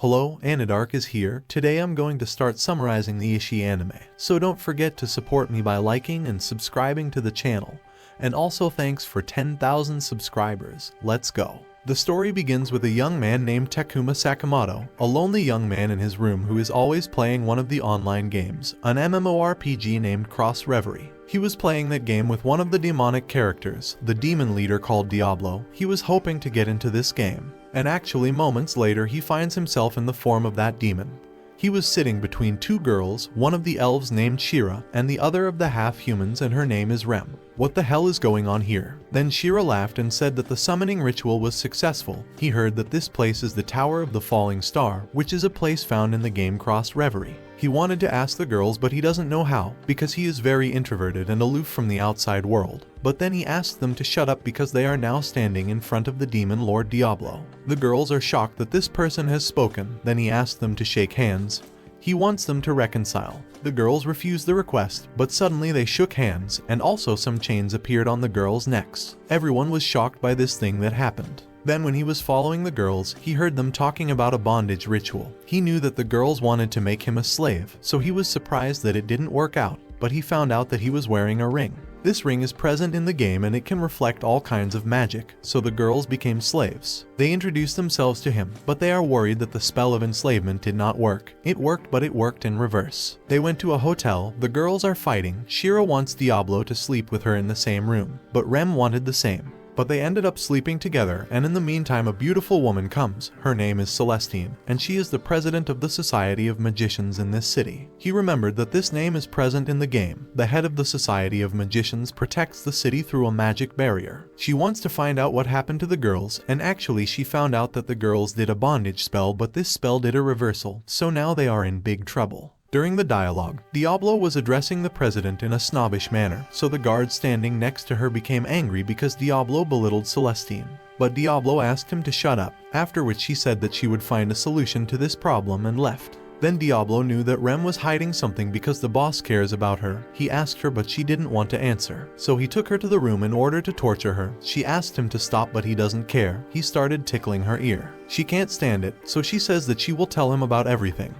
Hello, Anadark is here. Today I'm going to start summarizing the Ishii anime, so don't forget to support me by liking and subscribing to the channel. And also thanks for 10,000 subscribers. Let's go. The story begins with a young man named Takuma Sakamato, a lonely young man in his room who is always playing one of the online games, an MMORPG named Cross Reverie. He was playing that game with one of the demonic characters, the demon leader called Diablo. He was hoping to get into this game, and actually moments later he finds himself in the form of that demon. He was sitting between two girls, one of the elves named Shera, and the other of the half-humans, and her name is Rem. What the hell is going on here? Then Shera laughed and said that the summoning ritual was successful. He heard that this place is the Tower of the Falling Star, which is a place found in the game Cross Reverie. He wanted to ask the girls, but he doesn't know how, because he is very introverted and aloof from the outside world. But then he asked them to shut up because they are now standing in front of the demon lord Diablo. The girls are shocked that this person has spoken. Then he asked them to shake hands. He wants them to reconcile. The girls refused the request, but suddenly they shook hands, and also some chains appeared on the girls' necks. Everyone was shocked by this thing that happened. Then when he was following the girls, he heard them talking about a bondage ritual. He knew that the girls wanted to make him a slave, so he was surprised that it didn't work out, but he found out that he was wearing a ring. This ring is present in the game and it can reflect all kinds of magic, so the girls became slaves. They introduced themselves to him, but they are worried that the spell of enslavement did not work. It worked, but it worked in reverse. They went to a hotel, the girls are fighting. Shera wants Diablo to sleep with her in the same room, but Rem wanted the same. But they ended up sleeping together, and in the meantime a beautiful woman comes. Her name is Celestine, and she is the president of the Society of Magicians in this city. He remembered that this name is present in the game. The head of the Society of Magicians protects the city through a magic barrier. She wants to find out what happened to the girls, and actually she found out that the girls did a bondage spell, but this spell did a reversal, so now they are in big trouble. During the dialogue, Diablo was addressing the president in a snobbish manner, so the guard standing next to her became angry because Diablo belittled Celestine. But Diablo asked him to shut up, after which she said that she would find a solution to this problem and left. Then Diablo knew that Rem was hiding something because the boss cares about her. He asked her, but she didn't want to answer. So he took her to the room in order to torture her. She asked him to stop, but he doesn't care. He started tickling her ear. She can't stand it, so she says that she will tell him about everything.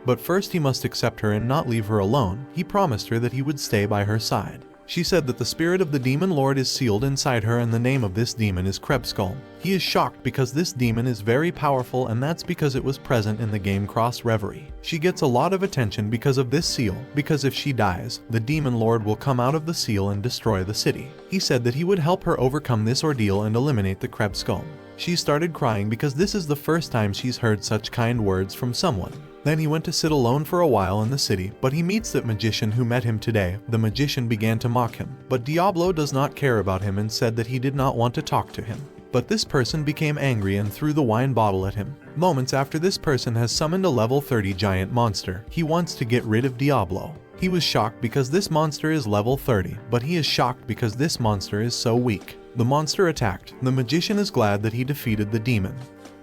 But first he must accept her and not leave her alone. He promised her that he would stay by her side. She said that the spirit of the demon lord is sealed inside her and the name of this demon is Krebskull. He is shocked because this demon is very powerful, and that's because it was present in the game Cross Reverie. She gets a lot of attention because of this seal, because if she dies, the demon lord will come out of the seal and destroy the city. He said that he would help her overcome this ordeal and eliminate the Krebskull. She started crying because this is the first time she's heard such kind words from someone. Then he went to sit alone for a while in the city, but he meets that magician who met him today. The magician began to mock him, but Diablo does not care about him and said that he did not want to talk to him. But this person became angry and threw the wine bottle at him. Moments after, this person has summoned a level 30 giant monster. He wants to get rid of Diablo. He was shocked because this monster is level 30, but he is shocked because this monster is so weak. The monster attacked. The magician is glad that he defeated the demon.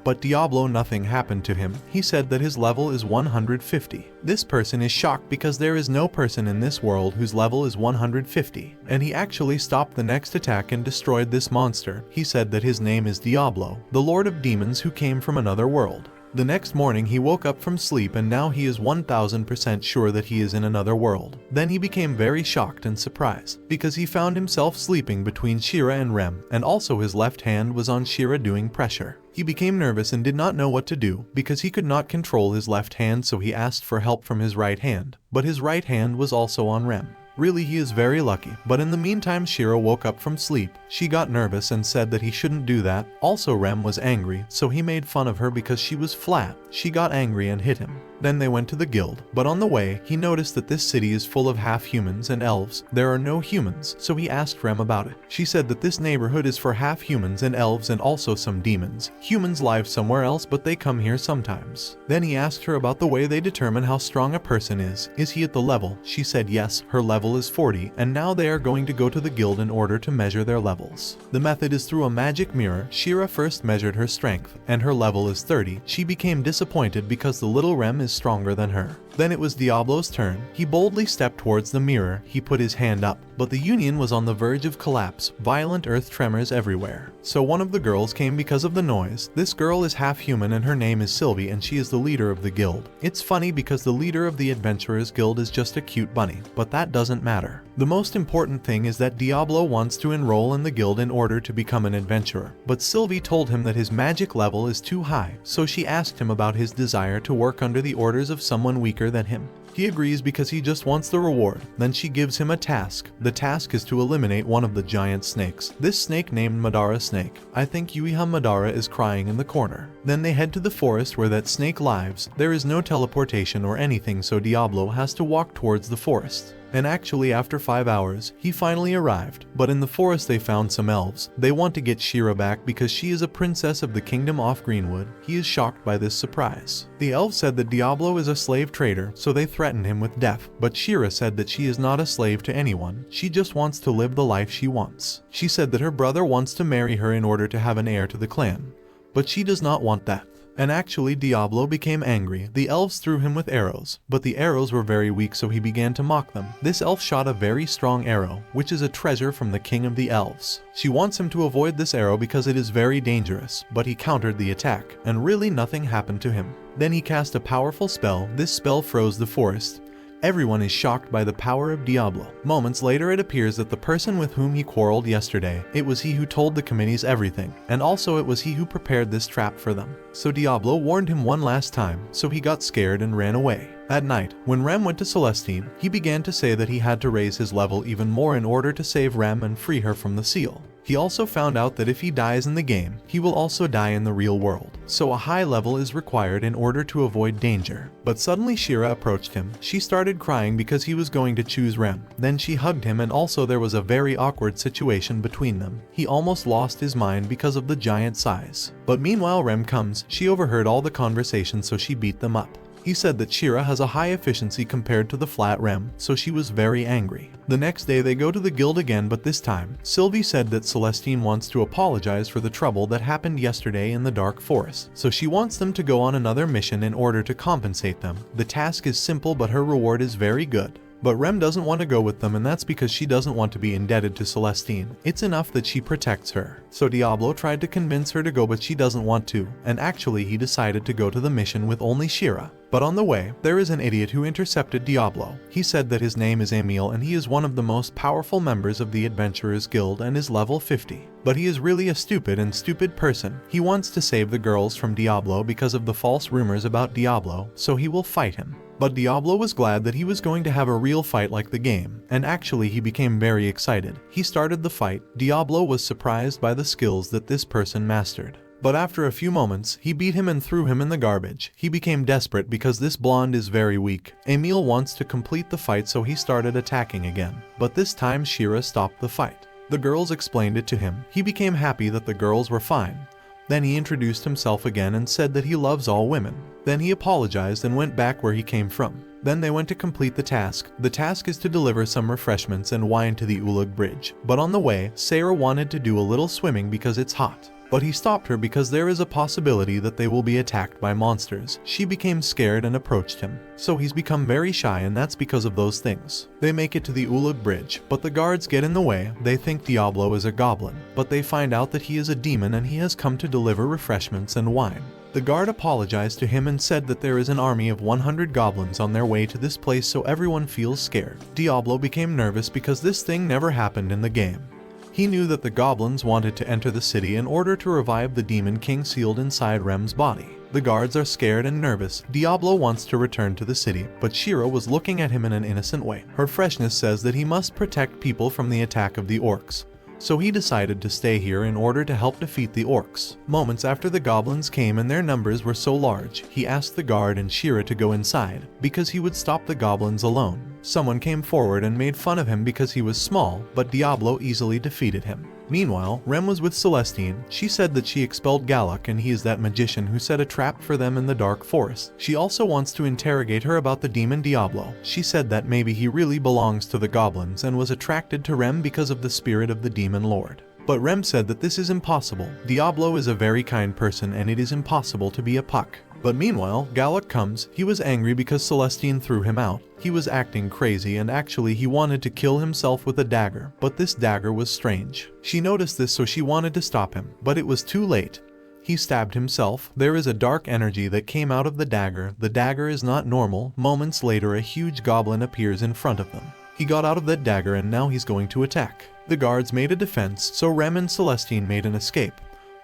But Diablo, nothing happened to him. He said that his level is 150. This person is shocked because there is no person in this world whose level is 150. And he actually stopped the next attack and destroyed this monster. He said that his name is Diablo, the lord of demons who came from another world. The next morning he woke up from sleep and now he is 1000% sure that he is in another world. Then he became very shocked and surprised because he found himself sleeping between Shera and Rem, and also his left hand was on Shera doing pressure. He became nervous and did not know what to do because he could not control his left hand, so he asked for help from his right hand, but his right hand was also on Rem. Really, he is very lucky. But in the meantime, Shera woke up from sleep. She got nervous and said that he shouldn't do that. Also, Rem was angry, so he made fun of her because she was flat. She got angry and hit him. Then they went to the guild, but on the way, he noticed that this city is full of half-humans and elves. There are no humans, so he asked Rem about it. She said that this neighborhood is for half-humans and elves and also some demons. Humans live somewhere else, but they come here sometimes. Then he asked her about the way they determine how strong a person is. Is he at the level? She said yes, her level is 40, and now they are going to go to the guild in order to measure their levels. The method is through a magic mirror. Shera first measured her strength, and her level is 30. She became disappointed because the little Rem is stronger than her. Then it was Diablo's turn. He boldly stepped towards the mirror. He put his hand up, but the union was on the verge of collapse, violent earth tremors everywhere. So one of the girls came because of the noise. This girl is half human and her name is Sylvie, and she is the leader of the guild. It's funny because the leader of the Adventurers Guild is just a cute bunny, but that doesn't matter. The most important thing is that Diablo wants to enroll in the guild in order to become an adventurer, but Sylvie told him that his magic level is too high, so she asked him about his desire to work under the orders of someone weaker than him. He agrees because he just wants the reward. Then she gives him a task. The task is to eliminate one of the giant snakes. This snake named Madara Snake. I think Yuiha Madara is crying in the corner. Then they head to the forest where that snake lives. There is no teleportation or anything, so Diablo has to walk towards the forest. And actually after 5 hours, he finally arrived. But in the forest they found some elves. They want to get Shera back because she is a princess of the kingdom off Greenwood. He is shocked by this surprise. The elves said that Diablo is a slave trader, so they threatened him with death. But Shera said that she is not a slave to anyone. She just wants to live the life she wants. She said that her brother wants to marry her in order to have an heir to the clan. But she does not want that. And actually Diablo became angry. The elves threw him with arrows, but the arrows were very weak, so he began to mock them. This elf shot a very strong arrow, which is a treasure from the king of the elves. She wants him to avoid this arrow because it is very dangerous, but he countered the attack, and really nothing happened to him. Then he cast a powerful spell. This spell froze the forest. Everyone is shocked by the power of Diablo. Moments later it appears that the person with whom he quarreled yesterday, it was he who told the committees everything, and also it was he who prepared this trap for them. So Diablo warned him one last time, so he got scared and ran away. At night, when Rem went to Celestine, he began to say that he had to raise his level even more in order to save Rem and free her from the seal. He also found out that if he dies in the game, he will also die in the real world, so a high level is required in order to avoid danger. But suddenly Shera approached him. She started crying because he was going to choose Rem. Then she hugged him, and also there was a very awkward situation between them. He almost lost his mind because of the giant size. But meanwhile Rem comes. She overheard all the conversation, so she beat them up. He said that Shera has a high efficiency compared to the flat Rem, so she was very angry. The next day they go to the guild again, but this time, Sylvie said that Celestine wants to apologize for the trouble that happened yesterday in the dark forest. So she wants them to go on another mission in order to compensate them. The task is simple, but her reward is very good. But Rem doesn't want to go with them, and that's because she doesn't want to be indebted to Celestine. It's enough that she protects her. So Diablo tried to convince her to go, but she doesn't want to, and actually he decided to go to the mission with only Shera. But on the way, there is an idiot who intercepted Diablo. He said that his name is Emil and he is one of the most powerful members of the Adventurers Guild and is level 50. But he is really a stupid person. He wants to save the girls from Diablo because of the false rumors about Diablo, so he will fight him. But Diablo was glad that he was going to have a real fight like the game, and actually he became very excited. He started the fight. Diablo was surprised by the skills that this person mastered. But after a few moments, he beat him and threw him in the garbage. He became desperate because this blonde is very weak. Emil wants to complete the fight, so he started attacking again. But this time Shera stopped the fight. The girls explained it to him. He became happy that the girls were fine. Then he introduced himself again and said that he loves all women. Then he apologized and went back where he came from. Then they went to complete the task. The task is to deliver some refreshments and wine to the Ulug Bridge. But on the way, Sarah wanted to do a little swimming because it's hot. But he stopped her because there is a possibility that they will be attacked by monsters. She became scared and approached him. So he's become very shy, and that's because of those things. They make it to the Ulug Bridge, but the guards get in the way. They think Diablo is a goblin, but they find out that he is a demon and he has come to deliver refreshments and wine. The guard apologized to him and said that there is an army of 100 goblins on their way to this place, so everyone feels scared. Diablo became nervous because this thing never happened in the game. He knew that the goblins wanted to enter the city in order to revive the demon king sealed inside Rem's body. The guards are scared and nervous. Diablo wants to return to the city, but Shera was looking at him in an innocent way. Her freshness says that he must protect people from the attack of the orcs. So he decided to stay here in order to help defeat the orcs. Moments after the goblins came and their numbers were so large, he asked the guard and Shera to go inside, because he would stop the goblins alone. Someone came forward and made fun of him because he was small, but Diablo easily defeated him. Meanwhile, Rem was with Celestine. She said that she expelled Galak and he is that magician who set a trap for them in the dark forest. She also wants to interrogate her about the demon Diablo. She said that maybe he really belongs to the goblins and was attracted to Rem because of the spirit of the demon lord. But Rem said that this is impossible. Diablo is a very kind person and it is impossible to be a puck. But meanwhile, Galak comes. He was angry because Celestine threw him out. He was acting crazy and actually he wanted to kill himself with a dagger, but this dagger was strange. She noticed this, so she wanted to stop him, but it was too late. He stabbed himself. There is a dark energy that came out of the dagger. The dagger is not normal. Moments later, a huge goblin appears in front of them. He got out of that dagger and now he's going to attack. The guards made a defense, so Rem and Celestine made an escape.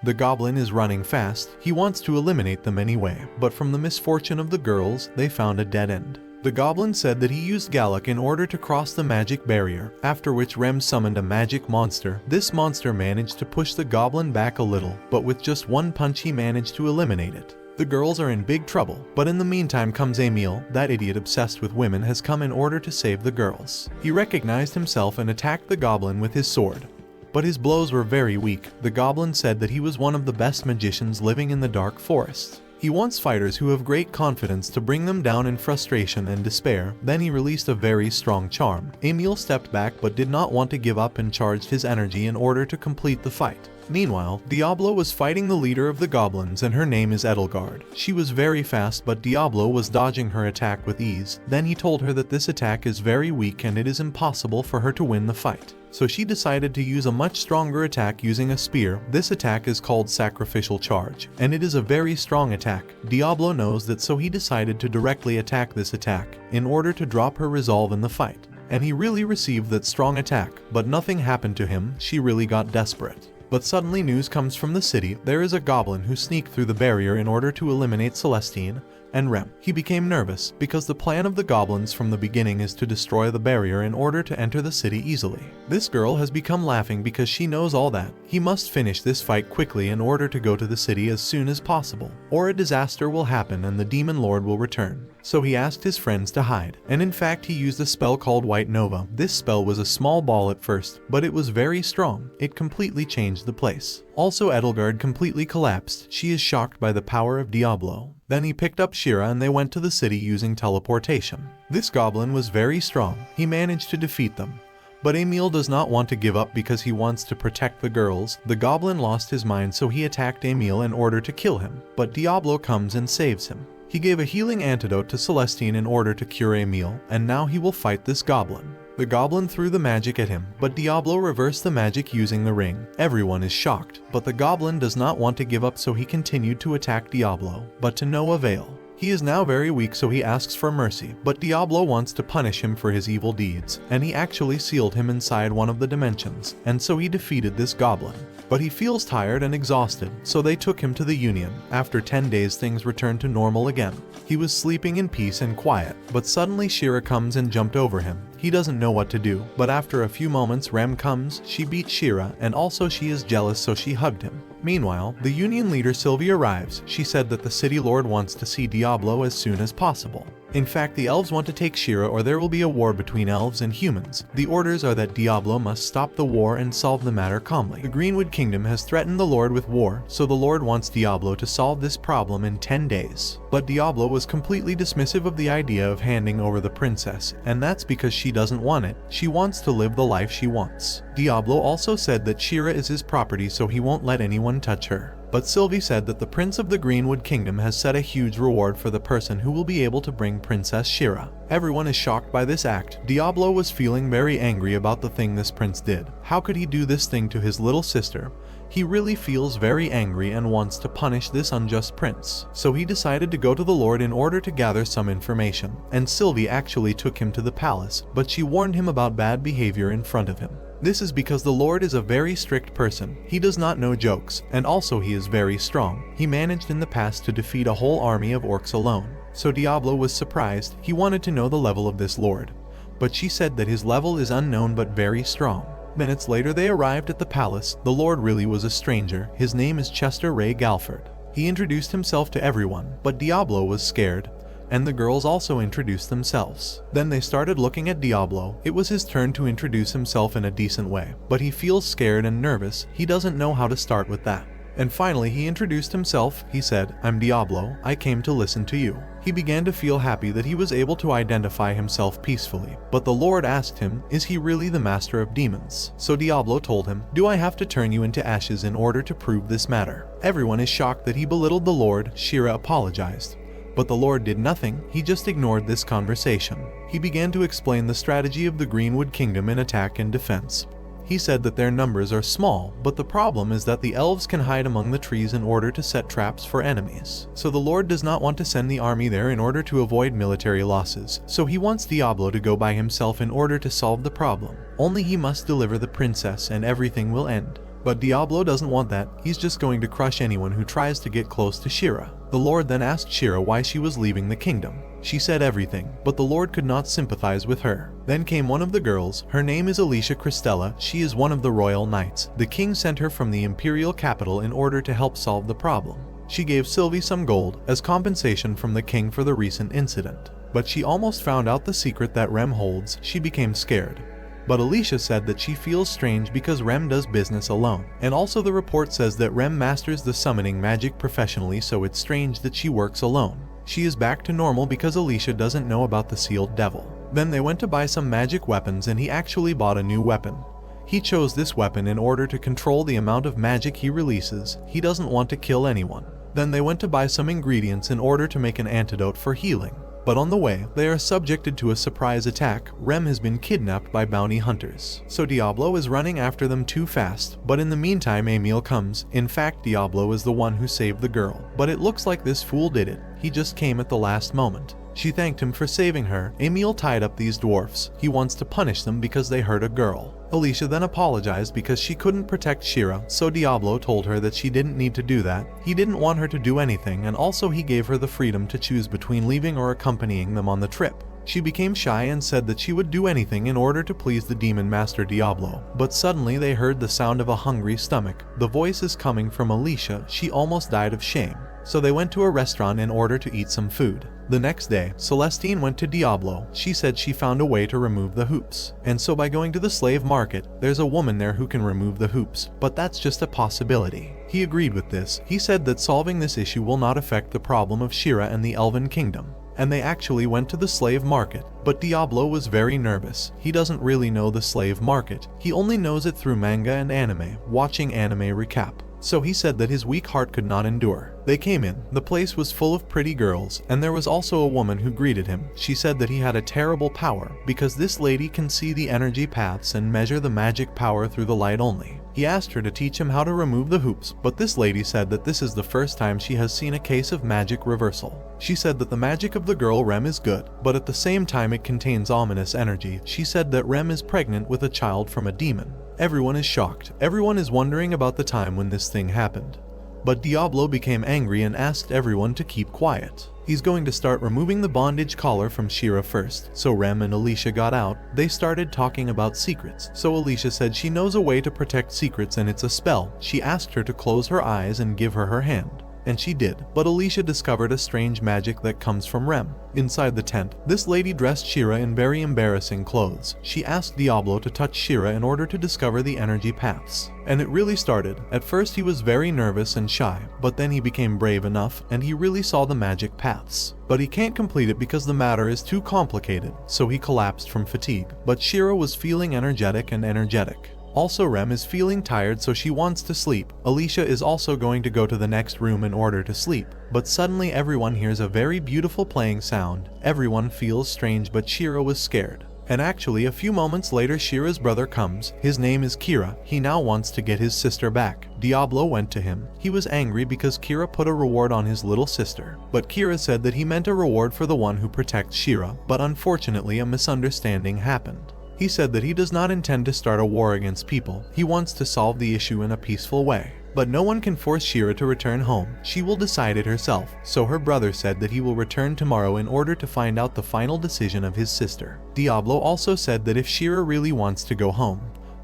The goblin is running fast. He wants to eliminate them anyway, but from the misfortune of the girls, they found a dead end. The goblin said that he used Galak in order to cross the magic barrier, after which Rem summoned a magic monster. This monster managed to push the goblin back a little, but with just one punch he managed to eliminate it. The girls are in big trouble, but in the meantime comes Emil. That idiot obsessed with women has come in order to save the girls. He recognized himself and attacked the goblin with his sword. But his blows were very weak. The goblin said that he was one of the best magicians living in the dark forest. He wants fighters who have great confidence to bring them down in frustration and despair. Then he released a very strong charm. Emil stepped back but did not want to give up and charged his energy in order to complete the fight. Meanwhile, Diablo was fighting the leader of the goblins and her name is Edelgard. She was very fast but Diablo was dodging her attack with ease. Then he told her that this attack is very weak and it is impossible for her to win the fight. So she decided to use a much stronger attack using a spear. This attack is called Sacrificial Charge, and it is a very strong attack. Diablo knows that, so he decided to directly attack this attack in order to drop her resolve in the fight. And he really received that strong attack, but nothing happened to him. She really got desperate. But suddenly news comes from the city. There is a goblin who sneaked through the barrier in order to eliminate Celestine and Rem. He became nervous because the plan of the goblins from the beginning is to destroy the barrier in order to enter the city easily. This girl has become laughing because she knows all that. He must finish this fight quickly in order to go to the city as soon as possible, or a disaster will happen and the demon lord will return. So he asked his friends to hide, and in fact he used a spell called White Nova. This spell was a small ball at first, but it was very strong. It completely changed the place. Also Edelgard completely collapsed. She is shocked by the power of Diablo. Then he picked up Shera and they went to the city using teleportation. This goblin was very strong. He managed to defeat them. But Emil does not want to give up because he wants to protect the girls. The goblin lost his mind, so he attacked Emil in order to kill him. But Diablo comes and saves him. He gave a healing antidote to Celestine in order to cure Emil, and now he will fight this goblin. The goblin threw the magic at him, but Diablo reversed the magic using the ring. Everyone is shocked, but the goblin does not want to give up, so he continued to attack Diablo, but to no avail. He is now very weak, so he asks for mercy, but Diablo wants to punish him for his evil deeds, and he actually sealed him inside one of the dimensions, and so he defeated this goblin. But he feels tired and exhausted, so they took him to the Union. After 10 days things returned to normal again. He was sleeping in peace and quiet, but suddenly Shera comes and jumped over him. He doesn't know what to do, but after a few moments Rem comes. She beat Shera, and also she is jealous, so she hugged him. Meanwhile, the Union leader Sylvie arrives. She said that the city lord wants to see Diablo as soon as possible. In fact, the elves want to take Shera or there will be a war between elves and humans. The orders are that Diablo must stop the war and solve the matter calmly. The Greenwood Kingdom has threatened the Lord with war, so the Lord wants Diablo to solve this problem in 10 days. But Diablo was completely dismissive of the idea of handing over the princess, and that's because she doesn't want it. She wants to live the life she wants. Diablo also said that Shera is his property, so he won't let anyone touch her. But Sylvie said that the Prince of the Greenwood Kingdom has set a huge reward for the person who will be able to bring Princess Shera. Everyone is shocked by this act. Diablo was feeling very angry about the thing this prince did. How could he do this thing to his little sister? He really feels very angry and wants to punish this unjust prince. So he decided to go to the Lord in order to gather some information. And Sylvie actually took him to the palace, but she warned him about bad behavior in front of him. This is because the Lord is a very strict person. He does not know jokes, and also he is very strong. He managed in the past to defeat a whole army of orcs alone. So Diablo was surprised. He wanted to know the level of this Lord. But she said that his level is unknown but very strong. Minutes later they arrived at the palace. The Lord really was a stranger. His name is Chester Ray Galford. He introduced himself to everyone, but Diablo was scared. And the girls also introduced themselves. Then they started looking at Diablo. It was his turn to introduce himself in a decent way, but he feels scared and nervous. He doesn't know how to start with that. And finally he introduced himself. He said, "I'm Diablo, I came to listen to you." He began to feel happy that he was able to identify himself peacefully, but the Lord asked him, is he really the master of demons? So Diablo told him, do I have to turn you into ashes in order to prove this matter? Everyone is shocked that he belittled the Lord. Shera apologized, but the Lord did nothing. He just ignored this conversation. He began to explain the strategy of the Greenwood Kingdom in attack and defense. He said that their numbers are small, but the problem is that the elves can hide among the trees in order to set traps for enemies. So the Lord does not want to send the army there in order to avoid military losses. So he wants Diablo to go by himself in order to solve the problem. Only he must deliver the princess and everything will end. But Diablo doesn't want that. He's just going to crush anyone who tries to get close to Shera. The Lord then asked Shera why she was leaving the kingdom. She said everything, but the Lord could not sympathize with her. Then came one of the girls. Her name is Alicia Christella. She is one of the royal knights. The king sent her from the imperial capital in order to help solve the problem. She gave Sylvie some gold as compensation from the king for the recent incident. But she almost found out the secret that Rem holds. She became scared. But Alicia said that she feels strange because Rem does business alone. And also the report says that Rem masters the summoning magic professionally, so it's strange that she works alone. She is back to normal because Alicia doesn't know about the sealed devil. Then they went to buy some magic weapons and he actually bought a new weapon. He chose this weapon in order to control the amount of magic he releases. He doesn't want to kill anyone. Then they went to buy some ingredients in order to make an antidote for healing. But on the way, they are subjected to a surprise attack. Rem has been kidnapped by bounty hunters. So Diablo is running after them too fast, but in the meantime Emil comes. In fact, Diablo is the one who saved the girl. But it looks like this fool did it. He just came at the last moment. She thanked him for saving her. Emil tied up these dwarfs. He wants to punish them because they hurt a girl. Alicia then apologized because she couldn't protect Shera, so Diablo told her that she didn't need to do that. He didn't want her to do anything, and also he gave her the freedom to choose between leaving or accompanying them on the trip. She became shy and said that she would do anything in order to please the demon master Diablo. But suddenly they heard the sound of a hungry stomach. The voice is coming from Alicia. She almost died of shame. So they went to a restaurant in order to eat some food. The next day, Celestine went to Diablo. She said she found a way to remove the hoops. And so by going to the slave market, there's a woman there who can remove the hoops. But that's just a possibility. He agreed with this. He said that solving this issue will not affect the problem of Shera and the Elven Kingdom. And they actually went to the slave market. But Diablo was very nervous. He doesn't really know the slave market. He only knows it through manga and anime, watching anime recap. So he said that his weak heart could not endure. They came in. The place was full of pretty girls, and there was also a woman who greeted him. She said that he had a terrible power, because this lady can see the energy paths and measure the magic power through the light only. He asked her to teach him how to remove the hoops, but this lady said that this is the first time she has seen a case of magic reversal. She said that the magic of the girl Rem is good, but at the same time it contains ominous energy. She said that Rem is pregnant with a child from a demon. Everyone is shocked. Everyone is wondering about the time when this thing happened. But Diablo became angry and asked everyone to keep quiet. He's going to start removing the bondage collar from Shera first. So Rem and Alicia got out. They started talking about secrets. So Alicia said she knows a way to protect secrets and it's a spell. She asked her to close her eyes and give her her hand. And she did, but Alicia discovered a strange magic that comes from Rem. Inside the tent, this lady dressed Shera in very embarrassing clothes. She asked Diablo to touch Shera in order to discover the energy paths. And it really started. At first he was very nervous and shy, but then he became brave enough and he really saw the magic paths. But he can't complete it because the matter is too complicated, so he collapsed from fatigue. But Shera was feeling energetic. Also Rem is feeling tired, so she wants to sleep. Alicia is also going to go to the next room in order to sleep. But suddenly everyone hears a very beautiful playing sound. Everyone feels strange, but Shera was scared. And actually a few moments later Shera's brother comes. His name is Kira. He now wants to get his sister back. Diablo went to him. He was angry because Kira put a reward on his little sister. But Kira said that he meant a reward for the one who protects Shera, but unfortunately a misunderstanding happened. He said that he does not intend to start a war against people. He wants to solve the issue in a peaceful way. But no one can force Shera to return home. She will decide it herself. So her brother said that he will return tomorrow in order to find out the final decision of his sister. Diablo also said that if Shera really wants to go home,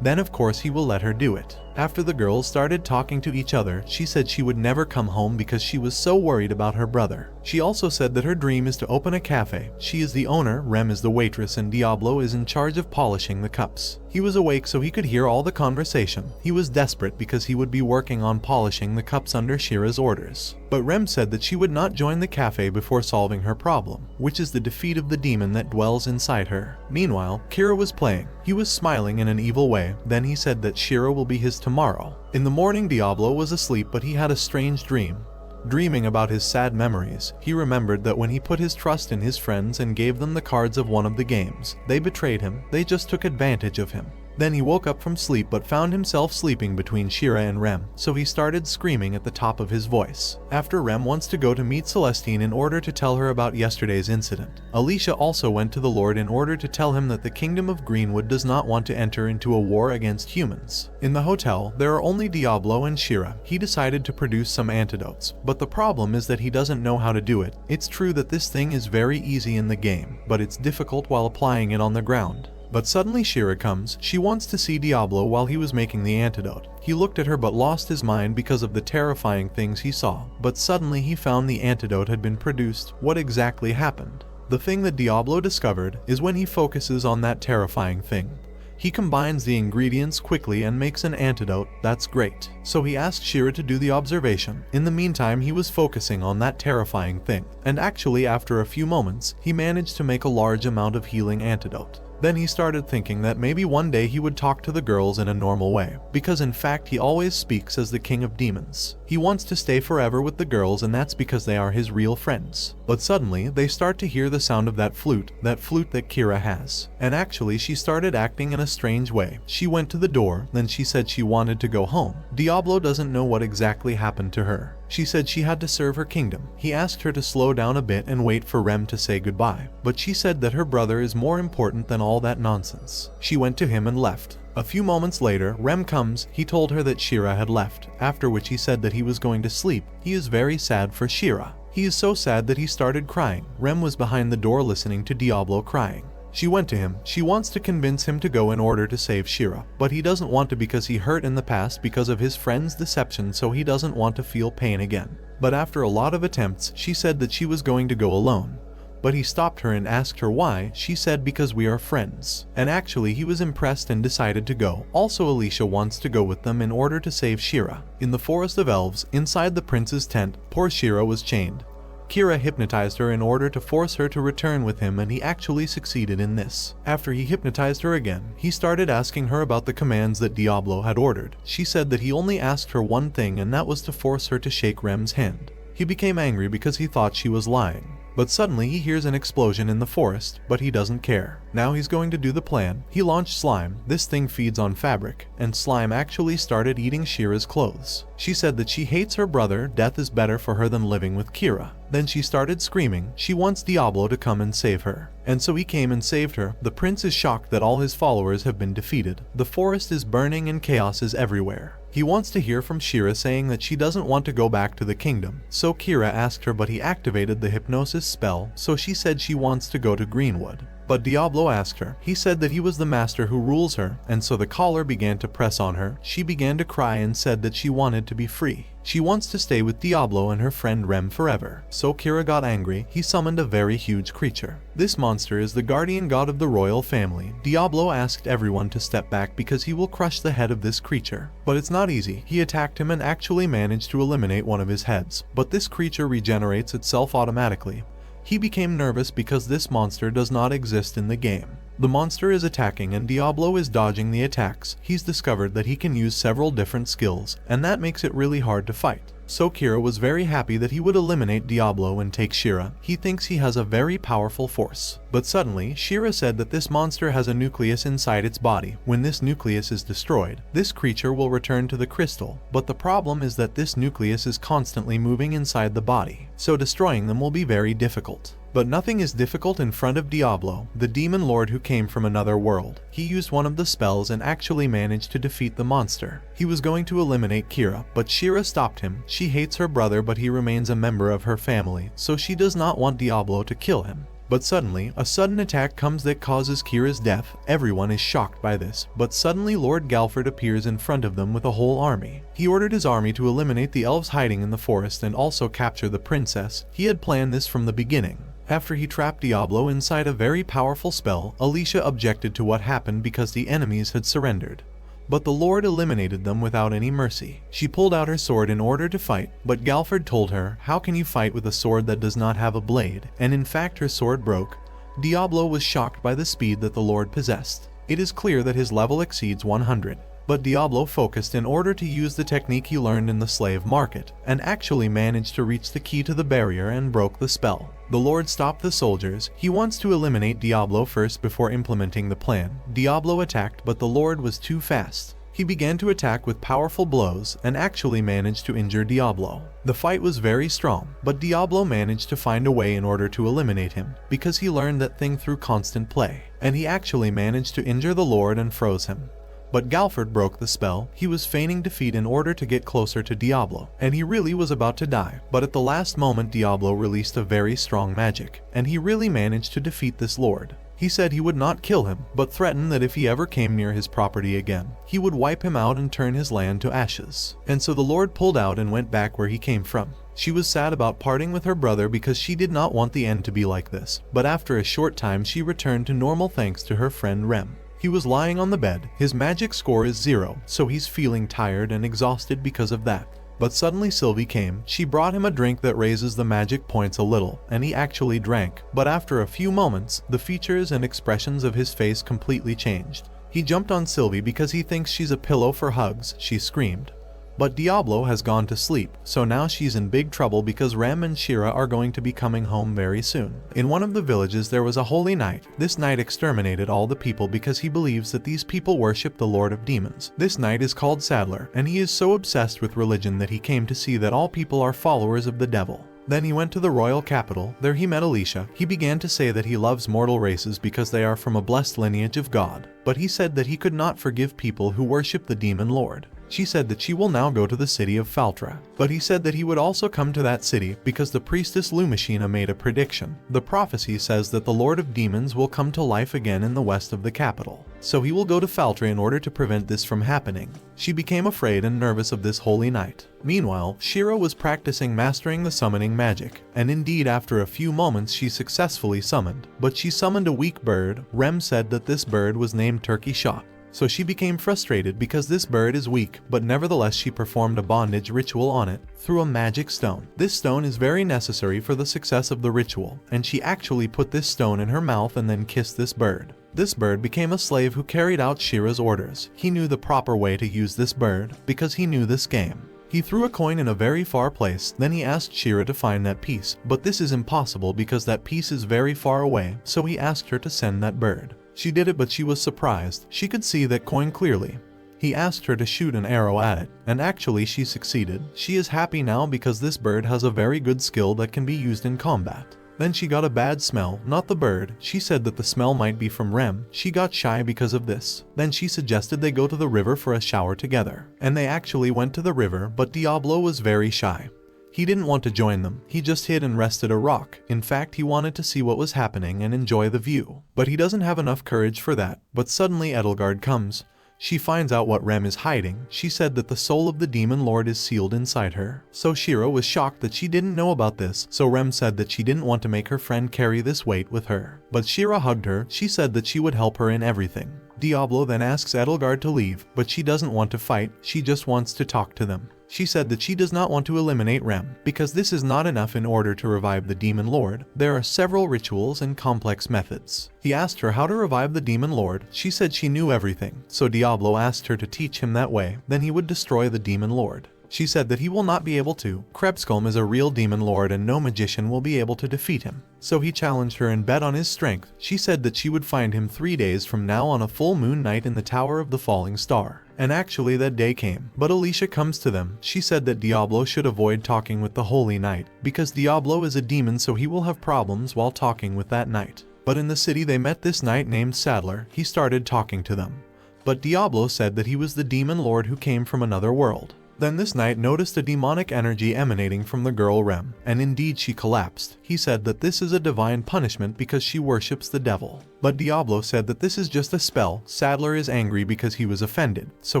then of course he will let her do it. After the girls started talking to each other, she said she would never come home because she was so worried about her brother. She also said that her dream is to open a cafe. She is the owner, Rem is the waitress, and Diablo is in charge of polishing the cups. He was awake so he could hear all the conversation. He was desperate because he would be working on polishing the cups under Shera's orders. But Rem said that she would not join the cafe before solving her problem, which is the defeat of the demon that dwells inside her. Meanwhile, Kira was playing. He was smiling in an evil way. Then he said that Shera will be his tomorrow. In the morning, Diablo was asleep, but he had a strange dream. Dreaming about his sad memories, he remembered that when he put his trust in his friends and gave them the cards of one of the games, they betrayed him. They just took advantage of him. Then he woke up from sleep but found himself sleeping between Shera and Rem, so he started screaming at the top of his voice. After Rem wants to go to meet Celestine in order to tell her about yesterday's incident. Alicia also went to the Lord in order to tell him that the Kingdom of Greenwood does not want to enter into a war against humans. In the hotel, there are only Diablo and Shera. He decided to produce some antidotes, but the problem is that he doesn't know how to do it. It's true that this thing is very easy in the game, but it's difficult while applying it on the ground. But suddenly Shera comes. She wants to see Diablo while he was making the antidote. He looked at her but lost his mind because of the terrifying things he saw. But suddenly he found the antidote had been produced. What exactly happened? The thing that Diablo discovered is when he focuses on that terrifying thing, he combines the ingredients quickly and makes an antidote. That's great. So he asked Shera to do the observation. In the meantime, he was focusing on that terrifying thing. And actually, after a few moments, he managed to make a large amount of healing antidote. Then he started thinking that maybe one day he would talk to the girls in a normal way, because in fact he always speaks as the king of demons. He wants to stay forever with the girls, and that's because they are his real friends. But suddenly, they start to hear the sound of that flute that Kira has. And actually, she started acting in a strange way. She went to the door, then she said she wanted to go home. Diablo doesn't know what exactly happened to her. She said she had to serve her kingdom. He asked her to slow down a bit and wait for Rem to say goodbye. But she said that her brother is more important than all that nonsense. She went to him and left. A few moments later, Rem comes. He told her that Shera had left, after which he said that he was going to sleep. He is very sad for Shera. He is so sad that he started crying. Rem was behind the door listening to Diablo crying. She went to him. She wants to convince him to go in order to save Shera, but he doesn't want to because he hurt in the past because of his friend's deception, so he doesn't want to feel pain again. But after a lot of attempts, she said that she was going to go alone. But he stopped her and asked her why. She said because we are friends. And actually he was impressed and decided to go. Also Alicia wants to go with them in order to save Shera. In the forest of elves, inside the prince's tent, poor Shera was chained. Kira hypnotized her in order to force her to return with him, and he actually succeeded in this. After he hypnotized her again, he started asking her about the commands that Diablo had ordered. She said that he only asked her one thing, and that was to force her to shake Rem's hand. He became angry because he thought she was lying. But suddenly he hears an explosion in the forest, but he doesn't care. Now he's going to do the plan. He launched slime. This thing feeds on fabric, and slime actually started eating Shera's clothes. She said that she hates her brother. Death is better for her than living with Kira. Then she started screaming. She wants Diablo to come and save her. And so he came and saved her. The prince is shocked that all his followers have been defeated. The forest is burning and chaos is everywhere. He wants to hear from Shera saying that she doesn't want to go back to the kingdom. So Kira asked her, but he activated the hypnosis spell, so she said she wants to go to Greenwood. But Diablo asked her. He said that he was the master who rules her, and so the collar began to press on her. She began to cry and said that she wanted to be free. She wants to stay with Diablo and her friend Rem forever. So Kira got angry. He summoned a very huge creature. This monster is the guardian god of the royal family. Diablo asked everyone to step back because he will crush the head of this creature. But it's not easy. He attacked him and actually managed to eliminate one of his heads. But this creature regenerates itself automatically. He became nervous because this monster does not exist in the game. The monster is attacking and Diablo is dodging the attacks. He's discovered that he can use several different skills, and that makes it really hard to fight. So Kira was very happy that he would eliminate Diablo and take Shera. He thinks he has a very powerful force. But suddenly, Shera said that this monster has a nucleus inside its body. When this nucleus is destroyed, this creature will return to the crystal. But the problem is that this nucleus is constantly moving inside the body, so destroying them will be very difficult. But nothing is difficult in front of Diablo, the demon lord who came from another world. He used one of the spells and actually managed to defeat the monster. He was going to eliminate Kira, but Shera stopped him. She hates her brother, but he remains a member of her family, so she does not want Diablo to kill him. But suddenly, a sudden attack comes that causes Kira's death. Everyone is shocked by this, but suddenly Lord Galford appears in front of them with a whole army. He ordered his army to eliminate the elves hiding in the forest and also capture the princess. He had planned this from the beginning. After he trapped Diablo inside a very powerful spell, Alicia objected to what happened because the enemies had surrendered. But the Lord eliminated them without any mercy. She pulled out her sword in order to fight, but Galford told her, "How can you fight with a sword that does not have a blade?" And in fact her sword broke. Diablo was shocked by the speed that the Lord possessed. It is clear that his level exceeds 100. But Diablo focused in order to use the technique he learned in the slave market, and actually managed to reach the key to the barrier and broke the spell. The Lord stopped the soldiers. He wants to eliminate Diablo first before implementing the plan. Diablo attacked, but the Lord was too fast. He began to attack with powerful blows and actually managed to injure Diablo. The fight was very strong, but Diablo managed to find a way in order to eliminate him, because he learned that thing through constant play, and he actually managed to injure the Lord and froze him. But Galford broke the spell. He was feigning defeat in order to get closer to Diablo, and he really was about to die. But at the last moment Diablo released a very strong magic, and he really managed to defeat this Lord. He said he would not kill him, but threatened that if he ever came near his property again, he would wipe him out and turn his land to ashes. And so the Lord pulled out and went back where he came from. She was sad about parting with her brother because she did not want the end to be like this, but after a short time she returned to normal thanks to her friend Rem. He was lying on the bed. His magic score is 0, so he's feeling tired and exhausted because of that. But suddenly Sylvie came. She brought him a drink that raises the magic points a little, and he actually drank. But after a few moments, the features and expressions of his face completely changed. He jumped on Sylvie because he thinks she's a pillow for hugs, she screamed. But Diablo has gone to sleep, so now she's in big trouble because Rem and Shera are going to be coming home very soon. In one of the villages there was a holy knight. This knight exterminated all the people because he believes that these people worship the Lord of Demons. This knight is called Sadler, and he is so obsessed with religion that he came to see that all people are followers of the devil. Then he went to the royal capital. There he met Alicia. He began to say that he loves mortal races because they are from a blessed lineage of God. But he said that he could not forgive people who worship the demon lord. She said that she will now go to the city of Faltra. But he said that he would also come to that city because the priestess Lumashina made a prediction. The prophecy says that the Lord of Demons will come to life again in the west of the capital. So he will go to Faltra in order to prevent this from happening. She became afraid and nervous of this holy knight. Meanwhile, Shera was practicing mastering the summoning magic, and indeed after a few moments she successfully summoned. But she summoned a weak bird. Rem said that this bird was named Turkey Shot. So she became frustrated because this bird is weak, but nevertheless she performed a bondage ritual on it through a magic stone. This stone is very necessary for the success of the ritual, and she actually put this stone in her mouth and then kissed this bird. This bird became a slave who carried out Shera's orders. He knew the proper way to use this bird because he knew this game. He threw a coin in a very far place, then he asked Shera to find that piece, but this is impossible because that piece is very far away, so he asked her to send that bird. She did it, but she was surprised. She could see that coin clearly. He asked her to shoot an arrow at it, and actually she succeeded. She is happy now because this bird has a very good skill that can be used in combat. Then she got a bad smell, not the bird. She said that the smell might be from Rem. She got shy because of this. Then she suggested they go to the river for a shower together. And they actually went to the river, but Diablo was very shy. He didn't want to join them. He just hid and rested a rock. In fact, he wanted to see what was happening and enjoy the view. But he doesn't have enough courage for that. But suddenly Edelgard comes. She finds out what Rem is hiding. She said that the soul of the demon lord is sealed inside her. So Shera was shocked that she didn't know about this. So Rem said that she didn't want to make her friend carry this weight with her. But Shera hugged her. She said that she would help her in everything. Diablo then asks Edelgard to leave, but she doesn't want to fight. She just wants to talk to them. She said that she does not want to eliminate Rem, because this is not enough in order to revive the demon lord. There are several rituals and complex methods. He asked her how to revive the demon lord. She said she knew everything, so Diablo asked her to teach him that way, then he would destroy the demon lord. She said that he will not be able to. Krebsholm is a real demon lord and no magician will be able to defeat him. So he challenged her and bet on his strength. She said that she would find him 3 days from now on a full moon night in the Tower of the Falling Star. And actually that day came. But Alicia comes to them. She said that Diablo should avoid talking with the Holy Knight, because Diablo is a demon, so he will have problems while talking with that knight. But in the city they met this knight named Sadler. He started talking to them. But Diablo said that he was the demon lord who came from another world. Then this knight noticed a demonic energy emanating from the girl Rem, and indeed she collapsed. He said that this is a divine punishment because she worships the devil. But Diablo said that this is just a spell. Sadler is angry because he was offended, so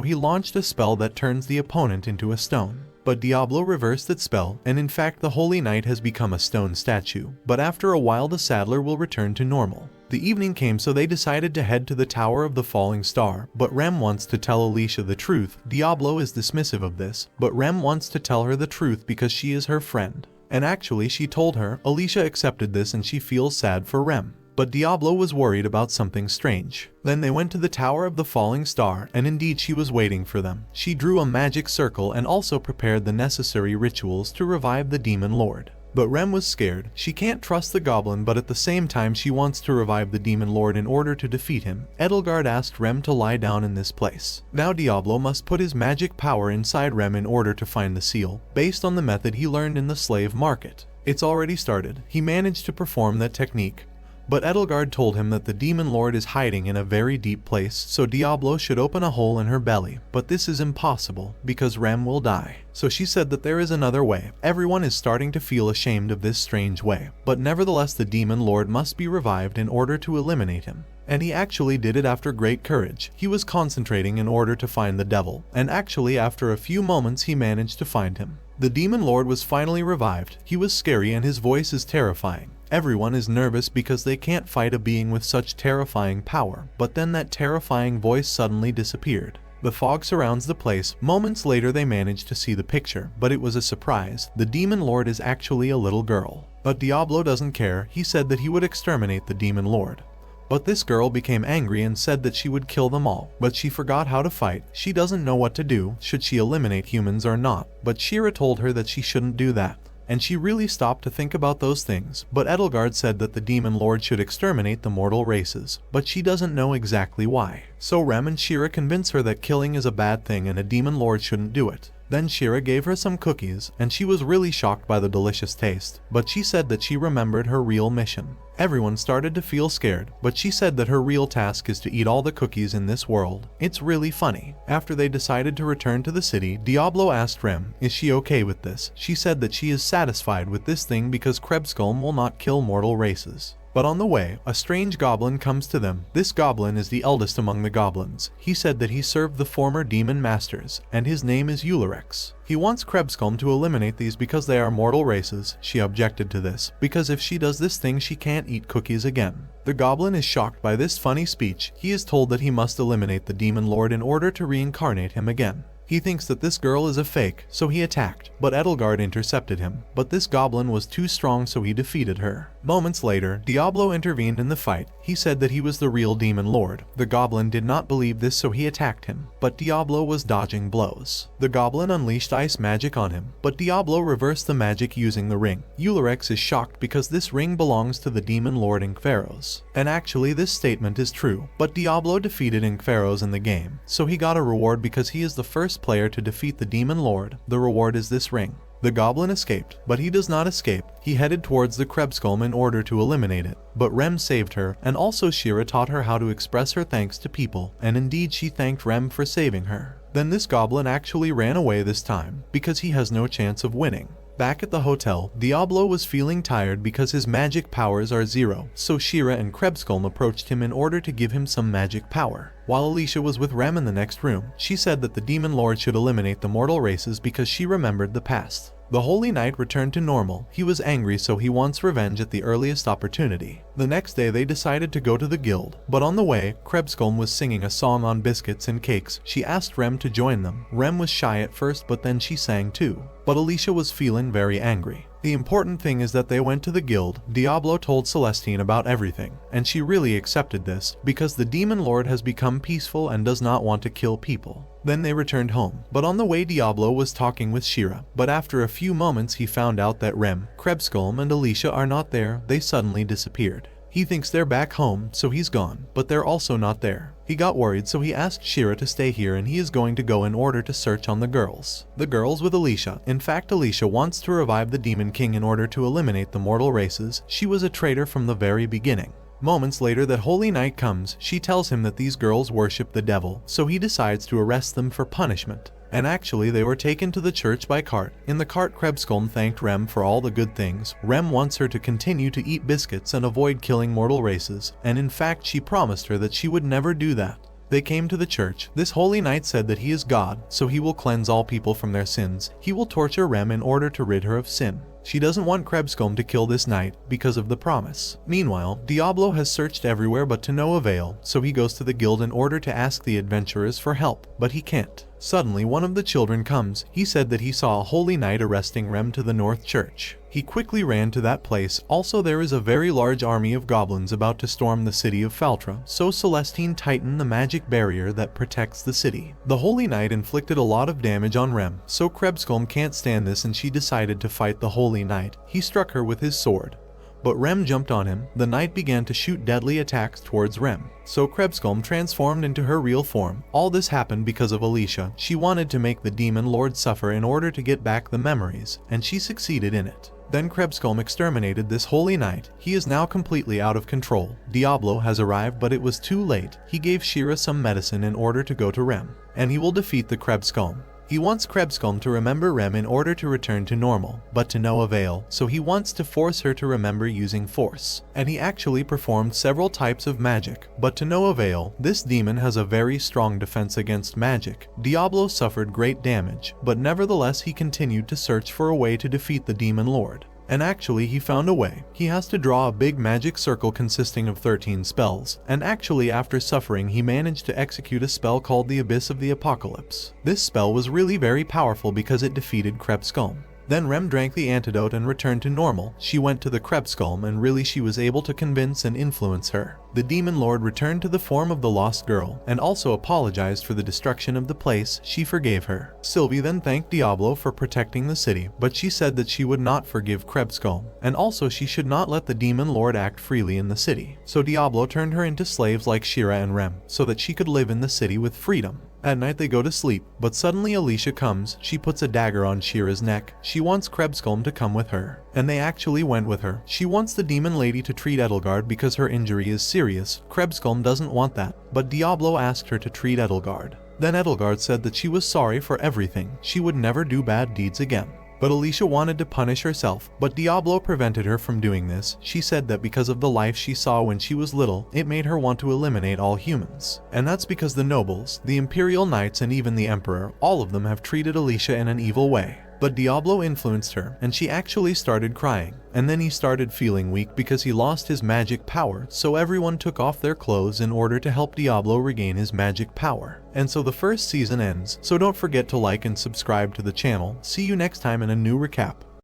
he launched a spell that turns the opponent into a stone. But Diablo reversed its spell, and in fact the Holy Knight has become a stone statue. But after a while the Sadler will return to normal. The evening came, so they decided to head to the Tower of the Falling Star, but Rem wants to tell Alicia the truth. Diablo is dismissive of this, but Rem wants to tell her the truth because she is her friend. And actually she told her. Alicia accepted this and she feels sad for Rem. But Diablo was worried about something strange. Then they went to the Tower of the Falling Star, and indeed she was waiting for them. She drew a magic circle and also prepared the necessary rituals to revive the Demon Lord. But Rem was scared. She can't trust the goblin, but at the same time she wants to revive the Demon Lord in order to defeat him. Edelgard asked Rem to lie down in this place. Now Diablo must put his magic power inside Rem in order to find the seal, based on the method he learned in the slave market. It's already started. He managed to perform that technique. But Edelgard told him that the Demon Lord is hiding in a very deep place, so Diablo should open a hole in her belly. But this is impossible, because Rem will die. So she said that there is another way. Everyone is starting to feel ashamed of this strange way. But nevertheless the Demon Lord must be revived in order to eliminate him. And he actually did it after great courage. He was concentrating in order to find the devil, and actually after a few moments he managed to find him. The Demon Lord was finally revived. He was scary and his voice is terrifying. Everyone is nervous because they can't fight a being with such terrifying power, but then that terrifying voice suddenly disappeared. The fog surrounds the place. Moments later they managed to see the picture, but it was a surprise. The Demon Lord is actually a little girl. But Diablo doesn't care. He said that he would exterminate the Demon Lord. But this girl became angry and said that she would kill them all, but she forgot how to fight. She doesn't know what to do, should she eliminate humans or not, but Shera told her that she shouldn't do that. And she really stopped to think about those things. But Edelgard said that the Demon Lord should exterminate the mortal races, but she doesn't know exactly why. So Rem and Shera convince her that killing is a bad thing and a Demon Lord shouldn't do it. Then Shera gave her some cookies, and she was really shocked by the delicious taste, but she said that she remembered her real mission. Everyone started to feel scared, but she said that her real task is to eat all the cookies in this world. It's really funny. After they decided to return to the city, Diablo asked Rem, is she okay with this? She said that she is satisfied with this thing because Krebskulm will not kill mortal races. But on the way, a strange goblin comes to them. This goblin is the eldest among the goblins. He said that he served the former demon masters, and his name is Ulrix. He wants Krebskulm to eliminate these because they are mortal races. She objected to this, because if she does this thing she can't eat cookies again. The goblin is shocked by this funny speech. He is told that he must eliminate the Demon Lord in order to reincarnate him again. He thinks that this girl is a fake, so he attacked, but Edelgard intercepted him. But this goblin was too strong, so he defeated her. Moments later, Diablo intervened in the fight. He said that he was the real Demon Lord. The goblin did not believe this, so he attacked him, but Diablo was dodging blows. The goblin unleashed ice magic on him, but Diablo reversed the magic using the ring. Ulrix is shocked because this ring belongs to the Demon Lord Inkferos. And actually this statement is true, but Diablo defeated Inkferos in the game, so he got a reward because he is the first player to defeat the Demon Lord. The reward is this ring. The goblin escaped, but he does not escape. He headed towards the Krebskulm in order to eliminate it, but Rem saved her, and also Shera taught her how to express her thanks to people, and indeed she thanked Rem for saving her. Then this goblin actually ran away this time, because he has no chance of winning. Back at the hotel, Diablo was feeling tired because his magic powers are 0, so Shera and Krebskulm approached him in order to give him some magic power. While Alicia was with Rem in the next room, she said that the Demon Lord should eliminate the mortal races because she remembered the past. The Holy Knight returned to normal. He was angry, so he wants revenge at the earliest opportunity. The next day they decided to go to the guild, but on the way, Krebskulm was singing a song on biscuits and cakes. She asked Rem to join them. Rem was shy at first, but then she sang too. But Alicia was feeling very angry. The important thing is that they went to the guild. Diablo told Celestine about everything, and she really accepted this, because the Demon Lord has become peaceful and does not want to kill people. Then they returned home, but on the way Diablo was talking with Shera, but after a few moments he found out that Rem, Krebskulm and Alicia are not there. They suddenly disappeared. He thinks they're back home, so he's gone, but they're also not there. He got worried, so he asked Shera to stay here and he is going to go in order to search on the girls. The girls with Alicia. In fact, Alicia wants to revive the Demon King in order to eliminate the mortal races. She was a traitor from the very beginning. Moments later, the Holy Knight comes. She tells him that these girls worship the devil, so he decides to arrest them for punishment. And actually they were taken to the church by cart. In the cart, Krebsholm thanked Rem for all the good things. Rem wants her to continue to eat biscuits and avoid killing mortal races, and in fact she promised her that she would never do that. They came to the church. This holy knight said that he is God, so he will cleanse all people from their sins. He will torture Rem in order to rid her of sin. She doesn't want Krebsholm to kill this knight because of the promise. Meanwhile, Diablo has searched everywhere but to no avail, so he goes to the guild in order to ask the adventurers for help, but he can't. Suddenly one of the children comes. He said that he saw a holy knight arresting Rem to the North Church. He quickly ran to that place. Also there is a very large army of goblins about to storm the city of Faltra, so Celestine tightened the magic barrier that protects the city. The holy knight inflicted a lot of damage on Rem, so Krebsholm can't stand this and she decided to fight the holy knight. He struck her with his sword, but Rem jumped on him. The knight began to shoot deadly attacks towards Rem, so Krebsholm transformed into her real form. All this happened because of Alicia. She wanted to make the demon lord suffer in order to get back the memories, and she succeeded in it. Then Krebsholm exterminated this holy knight. He is now completely out of control. Diablo has arrived, but it was too late. He gave Shera some medicine in order to go to Rem, and he will defeat the Krebsholm. He wants Krebsholm to remember Rem in order to return to normal, but to no avail, so he wants to force her to remember using force. And he actually performed several types of magic, but to no avail. This demon has a very strong defense against magic. Diablo suffered great damage, but nevertheless he continued to search for a way to defeat the demon lord. And actually he found a way. He has to draw a big magic circle consisting of 13 spells, and actually after suffering he managed to execute a spell called the Abyss of the Apocalypse. This spell was really very powerful because it defeated Krebsholm. Then Rem drank the antidote and returned to normal. She went to the Krebsholm and really she was able to convince and influence her. The demon lord returned to the form of the lost girl and also apologized for the destruction of the place. She forgave her. Sylvie then thanked Diablo for protecting the city, but she said that she would not forgive Krebsholm, and also she should not let the demon lord act freely in the city. So Diablo turned her into slaves like Shera and Rem, so that she could live in the city with freedom. At night they go to sleep, but suddenly Alicia comes. She puts a dagger on Shera's neck. She wants Krebsholm to come with her, and they actually went with her. She wants the demon lady to treat Edelgard because her injury is serious. Krebsholm doesn't want that, but Diablo asked her to treat Edelgard. Then Edelgard said that she was sorry for everything. She would never do bad deeds again. But Alicia wanted to punish herself, but Diablo prevented her from doing this. She said that because of the life she saw when she was little, it made her want to eliminate all humans. And that's because the nobles, the imperial knights, and even the emperor, all of them have treated Alicia in an evil way. But Diablo influenced her, and she actually started crying. And then he started feeling weak because he lost his magic power, so everyone took off their clothes in order to help Diablo regain his magic power. And so the first season ends, so don't forget to like and subscribe to the channel. See you next time in a new recap.